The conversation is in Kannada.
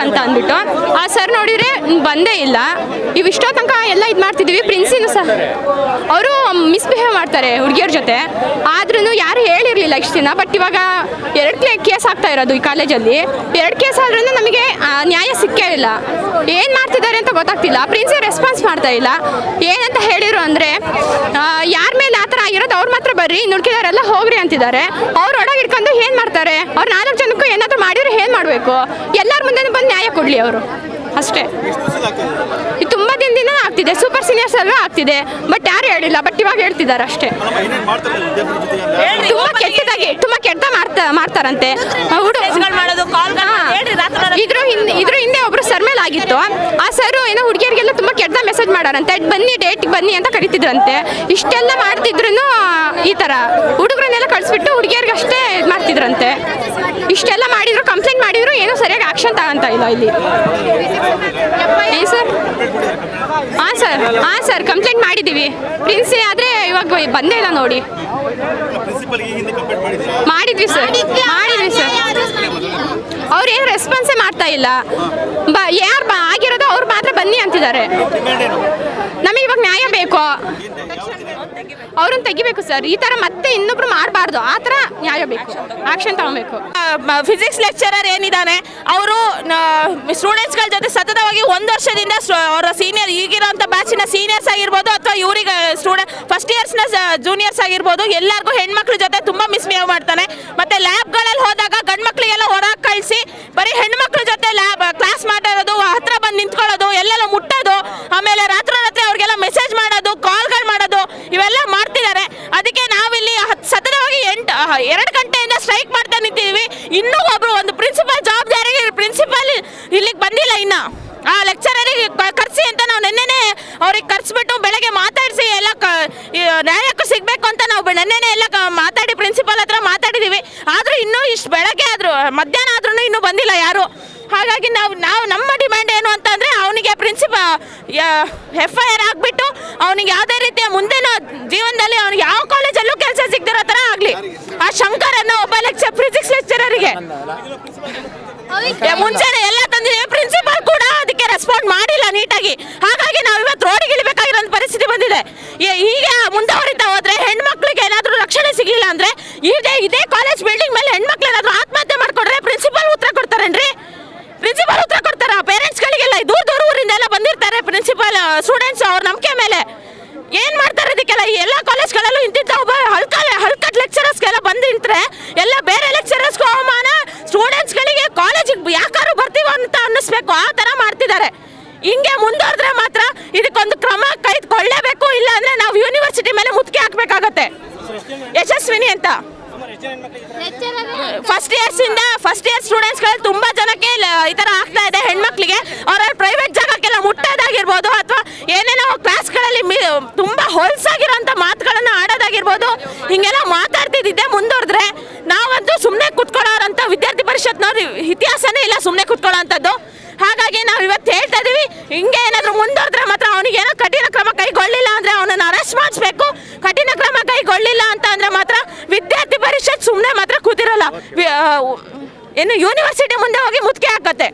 ಅಂತ ಅಂದ್ಬಿಟ್ಟು ಆ ಸರ್ ನೋಡಿದರೆ ಬಂದೇ ಇಲ್ಲ. ಇವಿಷ್ಟೋ ತನಕ ಎಲ್ಲ ಇದು ಮಾಡ್ತಿದ್ದೀವಿ. ಪ್ರಿನ್ಸಿನು ಸಹ ಅವರು ಮಿಸ್ಬಿಹೇವ್ ಮಾಡ್ತಾರೆ ಹುಡುಗಿಯರ ಜೊತೆ, ಆದ್ರೂ ಯಾರು ಹೇಳಿರಲಿಲ್ಲ ಇಷ್ಟು ದಿನ. ಬಟ್ ಇವಾಗ 2 ಕೇಸ್ ಆಗ್ತಾ ಇರೋದು ಈ ಕಾಲೇಜಲ್ಲಿ. 2 ಕೇಸ್ ಆದ್ರೂ ನಮಗೆ ನ್ಯಾಯ ಸಿಕ್ಕೇ ಇಲ್ಲ. ಏನು ಮಾಡ್ತಿದ್ದಾರೆ ಅಂತ ಗೊತ್ತಾಗ್ತಿಲ್ಲ. ಪ್ರಿನ್ಸಿ ರೆಸ್ಪಾನ್ಸ್ ಮಾಡ್ತಾ ಇಲ್ಲ. ಏನಂತ ಹೇಳಿರು ಅಂದರೆ, ಯಾರ ಮೇಲೆ ಆ ಥರ ಆಗಿರೋದು ಅವ್ರು ಮಾತ್ರ ಬರ್ರಿ, ನುಡ್ಕಿದಾರೆಲ್ಲ ಹೋಗ್ರಿ ಅಂತಿದ್ದಾರೆ. ಅವ್ರು ಒಳಗೆ ಇಟ್ಕೊಂಡು ಏನು ಮಾಡ್ತಾರೆ? ಅವ್ರು 4 ಜನಕ್ಕೂ ಏನಾದರೂ ಮಾಡಿದ್ರೆ ಏನು ಮಾಡಬೇಕು? ಎಲ್ಲರ ಮುಂದೆ ಬಂದು ನ್ಯಾಯ ಕೊಡಲಿ ಅವರು, ಅಷ್ಟೇ. ಇದು ತುಂಬ ದಿನದಿಂದ ಆಗ್ತಿದೆ. ಸೂಪರ್ ಸೀನಿಯರ್ಸ್ ಎಲ್ಲ ಆಗ್ತಿದೆ, ಬಟ್ ಯಾರು ಹೇಳಿಲ್ಲ. ಬಟ್ ಇವಾಗ ಹೇಳ್ತಿದ್ದಾರೆ ಅಷ್ಟೇ. ತುಂಬ ಕೆಟ್ಟ ಮಾಡ್ತಾರಂತೆ. ಇದ್ರ ಹಿಂದೆ ಒಬ್ರು ಸರ್ ಮೇಲೆ ಆಗಿತ್ತು. ಆ ಸರ್ ಏನೋ ಹುಡುಗಿಯರಿಗೆಲ್ಲ ತುಂಬ ಕೆಟ್ಟ ಮೆಸೇಜ್ ಮಾಡಾರಂತೆ. ಬನ್ನಿ ಡೇಟಿಗೆ ಬನ್ನಿ ಅಂತ ಕರಿತಿದ್ರಂತೆ. ಇಷ್ಟೆಲ್ಲ ಮಾಡ್ತಿದ್ರು ಈ ಥರ ಹುಡುಗರನ್ನೆಲ್ಲ ಕಳಿಸ್ಬಿಟ್ಟು ಹುಡುಗಿಯರಿಗೆ ಅಷ್ಟೇ ಇದು ಮಾಡ್ತಿದ್ರಂತೆ. ಇಷ್ಟೆಲ್ಲ ಮಾಡಿದ್ರು, ಕಂಪ್ಲೇಂಟ್ ಮಾಡಿದ್ರು, ಏನೋ ಸರಿಯಾಗಿ ಆಕ್ಷನ್ ತಗೊಂತ ಇಲ್ಲ ಇಲ್ಲಿ. ಸರ್ ಹಾಂ ಸರ್ ಕಂಪ್ಲೇಂಟ್ ಮಾಡಿದ್ದೀವಿ. ಪ್ರಿನ್ಸಿ ಆದರೆ ಇವಾಗ ಬಂದೇ ಇಲ್ಲ ನೋಡಿ. ಮಾಡಿದ್ವಿ ಸರ್. ಅವ್ರು ಏನು ರೆಸ್ಪಾನ್ಸೇ ಮಾಡ್ತಾ ಇಲ್ಲ. ಯಾರು ಆಗಿರೋದು ಅವ್ರು ಮಾತ್ರ ಬನ್ನಿ ಅಂತಿದ್ದಾರೆ. ನಮಗೆ ಇವಾಗ ನ್ಯಾಯ ಬೇಕು, ಅವ್ರನ್ನ ತೆಗಿಬೇಕು ಸರ್. ಈ ಥರ ಮತ್ತೆ ಇನ್ನೊಬ್ರು ಮಾಡಬಾರ್ದು. ಆ ಥರ ನ್ಯಾಯ ಬೇಕು, ಆಕ್ಷನ್ ತಗೊಬೇಕು. ಫಿಸಿಕ್ಸ್ ಲೆಕ್ಚರರ್ ಏನಿದ್ದಾನೆ ಅವರು ಸ್ಟೂಡೆಂಟ್ಸ್ಗಳ ಜೊತೆ ಸತತವಾಗಿ 1 ವರ್ಷದಿಂದ ಅವರ ಸೀನಿಯರ್ ಈಗಿರೋಂಥ ಬ್ಯಾಚಿನ ಸೀನಿಯರ್ಸ್ ಆಗಿರ್ಬೋದು ಅಥವಾ ಇವರಿಗೆ ಫಸ್ಟ್ ಇಯರ್ಸ್ನ ಜೂನಿಯರ್ಸ್ ಆಗಿರ್ಬೋದು, ಎಲ್ಲರಿಗೂ ಹೆಣ್ಮಕ್ಳ ಜೊತೆ ತುಂಬ ಮಿಸ್ಬಿಹೇವ್ ಮಾಡ್ತಾನೆ. ಮತ್ತು ಲ್ಯಾಬ್ಗಳಲ್ಲಿ ಹೋದಾಗ ಗಂಡು ಮಕ್ಕಳಿಗೆಲ್ಲ ಹೊರಗೆ ಕಳಿಸಿ ಬರೀ ಹೆಣ್ಮಕ್ಳ ಜೊತೆ ಕ್ಲಾಸ್ ಮಾತಾಡೋದು, ಹತ್ರ ಬಂದು ನಿಂತ್ಕೊಳ್ಳೋದು, ಎಲ್ಲೆಲ್ಲ ಮುಟ್ಟೋದು, ಆಮೇಲೆ ರಾತ್ರಿ ಅವ್ರಿಗೆಲ್ಲ ಮೆಸೇಜ್ ಮಾಡೋದು, ಕಾಲ್ಗಳು ಮಾಡೋದು, ಇವೆಲ್ಲ ಮಾಡ್ತಿದ್ದಾರೆ. ಅದಕ್ಕೆ ನಾವಿಲ್ಲಿ ಸತತವಾಗಿ 2 ಗಂಟೆಯಿಂದ ಸ್ಟ್ರೈಕ್ ಮಾಡ್ತಾ ನಿಂತಿದ್ದೀವಿ. ಇನ್ನೂ ಒಬ್ರು ಒಂದು ಪ್ರಿನ್ಸಿಪಲ್ ಜವಾಬ್ದಾರಿಗೆ ಪ್ರಿನ್ಸಿಪಲ್ ಇಲ್ಲಿಗೆ ಬಂದಿಲ್ಲ. ಇನ್ನು ಆ ಲೆಕ್ಚರರಿಗೆ ಕರ್ಸಿ ಅಂತ ನಾವು ನೆನ್ನೆನೇ ಅವ್ರಿಗೆ ಕರ್ಸ್ಬಿಟ್ಟು ಬೆಳಗ್ಗೆ ಮಾತಾಡಿಸಿ ಎಲ್ಲ ನ್ಯಾಯಕ್ಕೂ ಸಿಗಬೇಕು ಅಂತ ನಾವು ನೆನ್ನೆನೇ ಎಲ್ಲ ಮಾತಾಡಿ ಪ್ರಿನ್ಸಿಪಲ್ ಹತ್ರ ಮಾತಾಡಿದ್ದೀವಿ. ಆದರೂ ಇನ್ನೂ ಇಷ್ಟು ಬೆಳಗ್ಗೆ ಆದರೂ ಮಧ್ಯಾಹ್ನ ಆದ್ರೂ ಇನ್ನೂ ಬಂದಿಲ್ಲ ಯಾರು. ಹಾಗಾಗಿ ನಾವು ನಮ್ಮ ಡಿಮ್ಯಾಂಡ್ ಏನು ಅಂತಂದರೆ ಅವನಿಗೆ FIR ಆಗಿಬಿಟ್ಟು ಅವನಿಗೆ ಯಾವುದೇ ರೀತಿಯ ಮುಂದಿನ ಜೀವನದಲ್ಲಿ ಅವನಿಗೆ ಯಾವ ಕಾಲೇಜಲ್ಲೂ ಕೆಲಸ ಸಿಗದಿರೋ ಥರ ಆಗಲಿ. ಆ ಶಂಕರ್ ಅನ್ನೋ ಒಬ್ಬ ಫಿಸಿಕ್ಸ್ ಲೆಕ್ಚರರಿಗೆ ಮುಂಚೆನೆ ಎಲ್ಲ ತಂದಿದ್ದೀವಿ. ಪ್ರಿನ್ಸಿಪಲ್ ಕೂಡ ಅದಕ್ಕೆ ರೆಸ್ಪಾಂಡ್ ಮಾಡಿಲ್ಲ ನೀಟಾಗಿ. ಹಾಗಾಗಿ ನಾವು ಇವತ್ತು ರೋಡಿಗೆ ಇಳಿಬೇಕಾಗಿರೋ ಪರಿಸ್ಥಿತಿ ಬಂದಿದೆ. ಹೀಗೆ ಮುಂದುವರಿತಾ ಹೋದ್ರೆ ಹೆಣ್ಮಕ್ಳಿಗೆ ಏನಾದರೂ ರಕ್ಷಣೆ ಸಿಗಲಿಲ್ಲ ಅಂದರೆ ಇದೇ ಕಾಲೇಜ್ ಬಿಲ್ಡಿಂಗ್ ಮೇಲೆ ಹೆಣ್ಮಕ್ಳು ಏನಾದರೂ ಆತ್ಮಹತ್ಯೆ ಮಾಡ್ಕೊಂಡ್ರೆ ಪ್ರಿನ್ಸಿಪಲ್ ಉತ್ತರ ಕೊಡ್ತಾರೇನ್ರಿ? ಪ್ರಿನ್ಸಿಪಲ್ ಉತ್ತರ ಕೊಡ್ತಾರ? ಪೇರೆಂಟ್ಸ್ಗಳಿಗೆಲ್ಲ ದೂರ ಊರಿಂದ ಎಲ್ಲ ಬಂದಿರ್ತಾರೆ ಪ್ರಿನ್ಸಿಪಲ್ ಸ್ಟೂಡೆಂಟ್ಸ್ ಅವ್ರ ನಂಬಿಕೆ ಮೇಲೆ. ಏನು ಮಾಡ್ತಾರೆ ಇದಕ್ಕೆಲ್ಲ? ಈ ಎಲ್ಲ ಕಾಲೇಜ್ಗಳಲ್ಲೂ ಇಂತಿಂತ ಒಬ್ಬ ಹಲ್ಕಟ್ ಲೆಕ್ಚರರ್ಸ್ಗೆಲ್ಲ ಬಂದು ನಿಂತರೆ ಎಲ್ಲ ಬೇರೆ ಲೆಕ್ಚರರ್ಸ್ಗೂ ಅವಮಾನ, ಸ್ಟೂಡೆಂಟ್ಸ್ಗಳಿಗೆ ಕಾಲೇಜಿಗೆ ಯಾಕಾದ್ರೂ ಬರ್ತೀವೋ ಅಂತ ಅನ್ನಿಸ್ಬೇಕು. ಆ ಥರ ಮಾಡ್ತಿದ್ದಾರೆ. ಹಿಂಗೆ ಮುಂದುವರೆದ್ರೆ ಮಾತ್ರ ಇದಕ್ಕೊಂದು ಕ್ರಮ ಕೈಗೊಳ್ಳಲೇಬೇಕು. ಇಲ್ಲ ಅಂದರೆ ನಾವು ಯೂನಿವರ್ಸಿಟಿ ಮೇಲೆ ಮುತ್ತಿಗೆ ಹಾಕಬೇಕಾಗತ್ತೆ. ಯಶಸ್ವಿನಿ ಅಂತ ಫಸ್ಟ್ ಇಯರ್ ಸ್ಟೂಡೆಂಟ್ಸ್ಗಳು ತುಂಬ ಜನಕ್ಕೆ ಈ ಥರ ಆಗ್ತಾ ಇದೆ. ಹೆಣ್ಮಕ್ಳಿಗೆ ಅವರ ಪ್ರೈವೇಟ್ ಜಾಗಕ್ಕೆಲ್ಲ ಮುಟ್ಟೋದಾಗಿರ್ಬೋದು ಅಥವಾ ಏನೇನೋ ಕ್ಲಾಸ್ಗಳಲ್ಲಿ ತುಂಬ ಹೊಲಸಾಗಿರೋಂಥ ಮಾತುಗಳನ್ನು ಆಡೋದಾಗಿರ್ಬೋದು, ಹಿಂಗೆಲ್ಲ ಮಾತಾಡ್ತಿದ್ದೆ ಮುಂದುವರೆದ್ರೆ ನಾವಂತೂ ಸುಮ್ಮನೆ ಕುತ್ಕೊಳ್ಳೋರಂಥ ವಿದ್ಯಾರ್ಥಿ ಪರಿಷತ್ನವ್ರು ಇತಿಹಾಸನೇ ಇಲ್ಲ ಸುಮ್ಮನೆ ಕುತ್ಕೊಳ್ಳೋಂಥದ್ದು. ಹಾಗಾಗಿ ನಾವು ಇವತ್ತು ಹೇಳ್ತಾ ಇದ್ದೀವಿ, ಹಿಂಗೆ ಏನಾದರೂ ಮುಂದುವರೆದ್ರೆ ಮಾತ್ರ ಅವನಿಗೇನೋ ಕಠಿಣ ಕ್ರಮ ಕೈಗೊಳ್ಳಿಲ್ಲ ಅಂದರೆ ಅವನನ್ನು ಅರೆಸ್ಟ್ ಮಾಡಿಸ್ಬೇಕು. ಕಠಿಣ ಕ್ರಮ ಕೈಗೊಳ್ಳಿಲ್ಲ ಅಂತ ಅಂದರೆ ಮಾತ್ರ ವಿದ್ಯಾರ್ಥಿ ಪರಿಷತ್ ಸುಮ್ಮನೆ ಮಾತ್ರ ಕೂತಿರಲ್ಲ, ಏನು ಯೂನಿವರ್ಸಿಟಿ ಮುಂದೆ ಹೋಗಿ ಮುತ್ತಿಗೆ ಹಾಕತ್ತೆ.